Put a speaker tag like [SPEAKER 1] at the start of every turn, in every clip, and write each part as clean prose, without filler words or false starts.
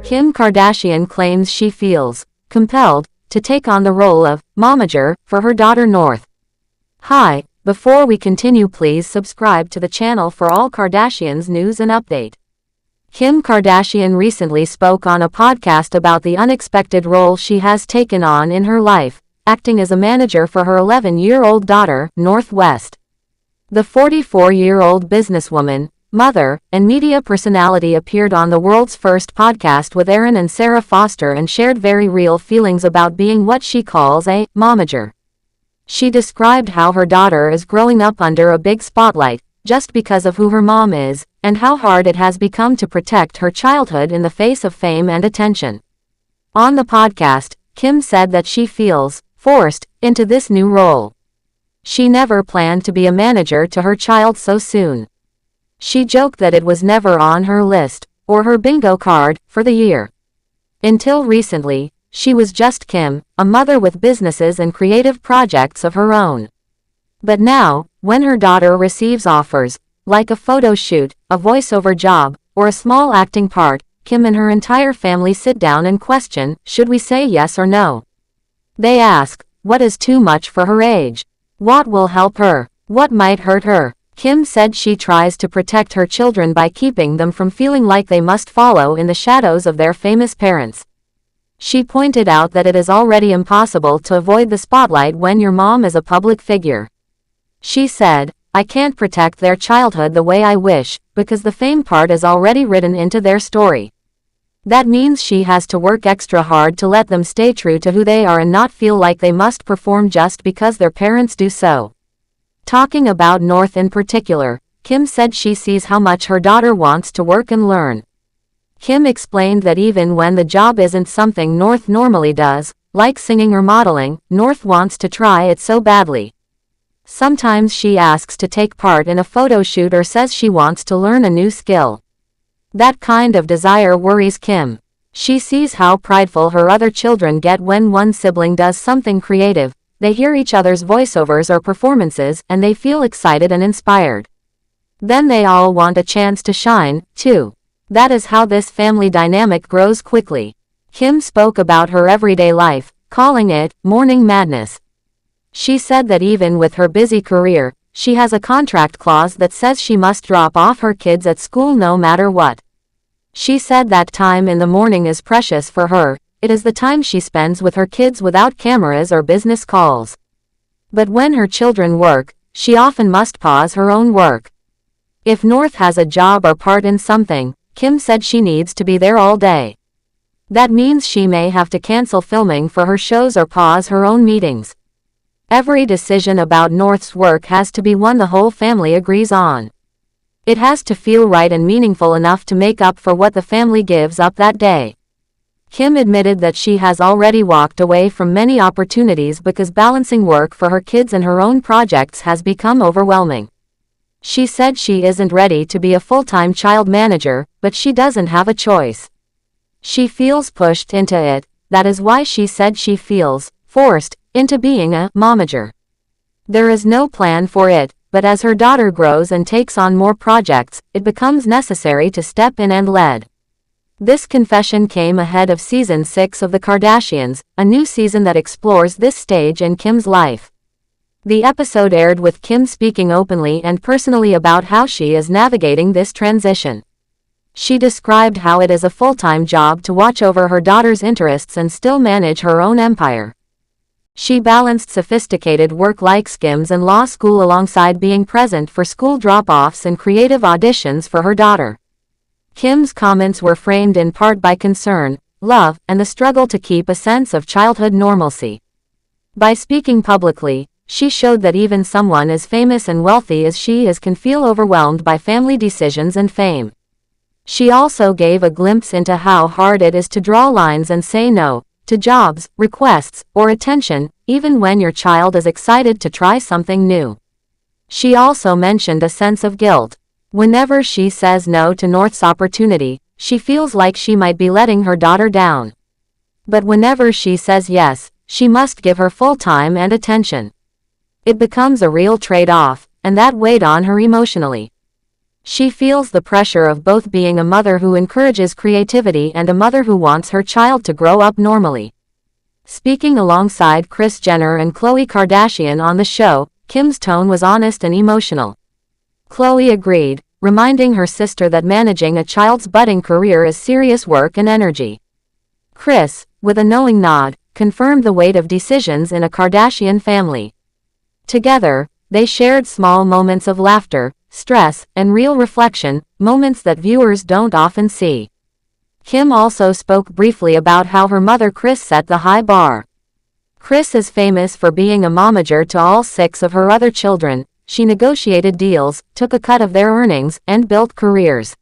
[SPEAKER 1] Kim Kardashian claims she feels compelled to take on the role of momager for her daughter North. Hi, before we continue, please subscribe to the channel for all Kardashians news and update. Kim Kardashian recently spoke on a podcast about the unexpected role she has taken on in her life, acting as a manager for her 11-year-old daughter, North West. The 44-year-old businesswoman, mother, and media personality appeared on the world's first podcast with Erin and Sara Foster and shared very real feelings about being what she calls a momager. She described how her daughter is growing up under a big spotlight, just because of who her mom is, and how hard it has become to protect her childhood in the face of fame and attention. On the podcast, Kim said that she feels forced into this new role. She never planned to be a manager to her child so soon. She joked that it was never on her list, or her bingo card, for the year. Until recently, she was just Kim, a mother with businesses and creative projects of her own. But now, when her daughter receives offers, like a photo shoot, a voiceover job, or a small acting part, Kim and her entire family sit down and question, should we say yes or no? They ask, what is too much for her age? What will help her? What might hurt her? Kim said she tries to protect her children by keeping them from feeling like they must follow in the shadows of their famous parents. She pointed out that it is already impossible to avoid the spotlight when your mom is a public figure. She said, I can't protect their childhood the way I wish, because the fame part is already written into their story. That means she has to work extra hard to let them stay true to who they are and not feel like they must perform just because their parents do so. Talking about North in particular, Kim said she sees how much her daughter wants to work and learn. Kim explained that even when the job isn't something North normally does, like singing or modeling, North wants to try it so badly. Sometimes she asks to take part in a photo shoot or says she wants to learn a new skill. That kind of desire worries Kim. She sees how prideful her other children get when one sibling does something creative. They hear each other's voiceovers or performances, and they feel excited and inspired. Then they all want a chance to shine, too. That is how this family dynamic grows quickly. Kim spoke about her everyday life, calling it morning madness. She said that even with her busy career, she has a contract clause that says she must drop off her kids at school no matter what. She said that time in the morning is precious for her. It is the time she spends with her kids without cameras or business calls. But when her children work, she often must pause her own work. If North has a job or part in something, Kim said she needs to be there all day. That means she may have to cancel filming for her shows or pause her own meetings. Every decision about North's work has to be one the whole family agrees on. It has to feel right and meaningful enough to make up for what the family gives up that day. Kim admitted that she has already walked away from many opportunities because balancing work for her kids and her own projects has become overwhelming. She said she isn't ready to be a full-time child manager, but she doesn't have a choice. She feels pushed into it. That is why she said she feels forced into being a momager. There is no plan for it, but as her daughter grows and takes on more projects, it becomes necessary to step in and lead. This confession came ahead of season 6 of The Kardashians, a new season that explores this stage in Kim's life. The episode aired with Kim speaking openly and personally about how she is navigating this transition. She described how it is a full-time job to watch over her daughter's interests and still manage her own empire. She balanced sophisticated work like Skims and law school alongside being present for school drop-offs and creative auditions for her daughter. Kim's comments were framed in part by concern, love, and the struggle to keep a sense of childhood normalcy. By speaking publicly, she showed that even someone as famous and wealthy as she is can feel overwhelmed by family decisions and fame. She also gave a glimpse into how hard it is to draw lines and say no to jobs, requests, or attention, even when your child is excited to try something new. She also mentioned a sense of guilt. Whenever she says no to North's opportunity, she feels like she might be letting her daughter down. But whenever she says yes, she must give her full time and attention. It becomes a real trade-off, and that weighed on her emotionally. She feels the pressure of both being a mother who encourages creativity and a mother who wants her child to grow up normally. Speaking alongside Kris Jenner and Khloe Kardashian on the show, Kim's tone was honest and emotional. Khloe agreed, reminding her sister that managing a child's budding career is serious work and energy. Kris, with a knowing nod, confirmed the weight of decisions in a Kardashian family. Together, they shared small moments of laughter, stress, and real reflection, moments that viewers don't often see. Kim also spoke briefly about how her mother Kris set the high bar. Kris is famous for being a momager to all 6 of her other children. She negotiated deals, took a cut of their earnings, and built careers.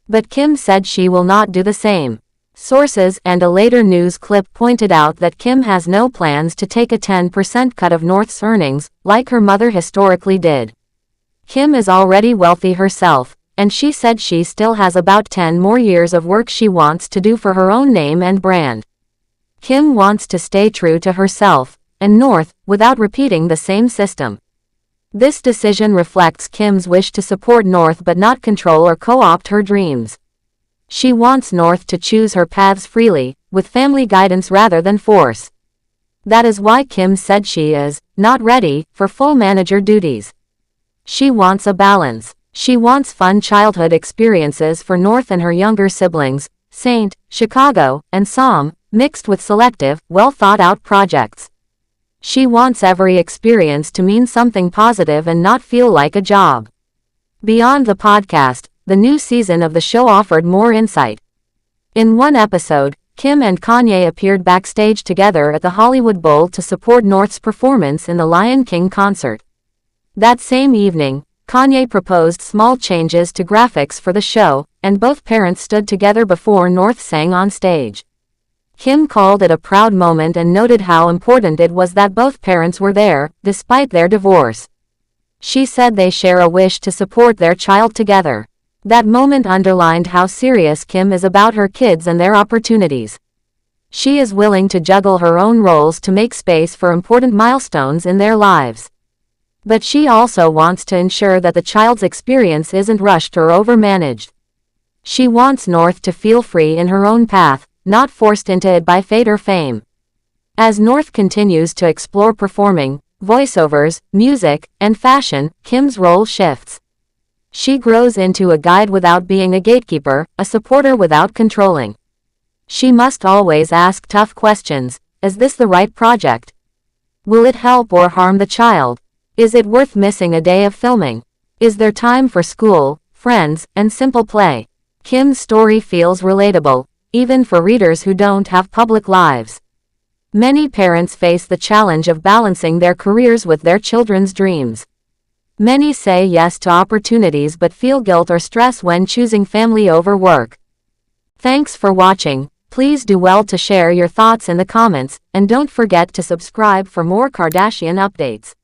[SPEAKER 1] But Kim said she will not do the same. Sources and a later news clip pointed out that Kim has no plans to take a 10% cut of North's earnings, like her mother historically did. Kim is already wealthy herself, and she said she still has about 10 more years of work she wants to do for her own name and brand. Kim wants to stay true to herself and North without repeating the same system. This decision reflects Kim's wish to support North but not control or co-opt her dreams. She wants North to choose her paths freely, with family guidance rather than force. That is why Kim said she is not ready for full manager duties. She wants a balance. She wants fun childhood experiences for North and her younger siblings, Saint, Chicago, and Psalm, mixed with selective, well-thought-out projects. She wants every experience to mean something positive and not feel like a job. Beyond the podcast, the new season of the show offered more insight. In one episode, Kim and Kanye appeared backstage together at the Hollywood Bowl to support North's performance in the Lion King concert. That same evening, Kanye proposed small changes to graphics for the show, and both parents stood together before North sang on stage. Kim called it a proud moment and noted how important it was that both parents were there, despite their divorce. She said they share a wish to support their child together. That moment underlined how serious Kim is about her kids and their opportunities. She is willing to juggle her own roles to make space for important milestones in their lives. But she also wants to ensure that the child's experience isn't rushed or overmanaged. She wants North to feel free in her own path, not forced into it by fate or fame. As North continues to explore performing, voiceovers, music, and fashion, Kim's role shifts. She grows into a guide without being a gatekeeper, a supporter without controlling. She must always ask tough questions. Is this the right project? Will it help or harm the child? Is it worth missing a day of filming? Is there time for school, friends, and simple play? Kim's story feels relatable, even for readers who don't have public lives. Many parents face the challenge of balancing their careers with their children's dreams. Many say yes to opportunities but feel guilt or stress when choosing family over work. Thanks for watching. Please do well to share your thoughts in the comments, and don't forget to subscribe for more Kardashian updates.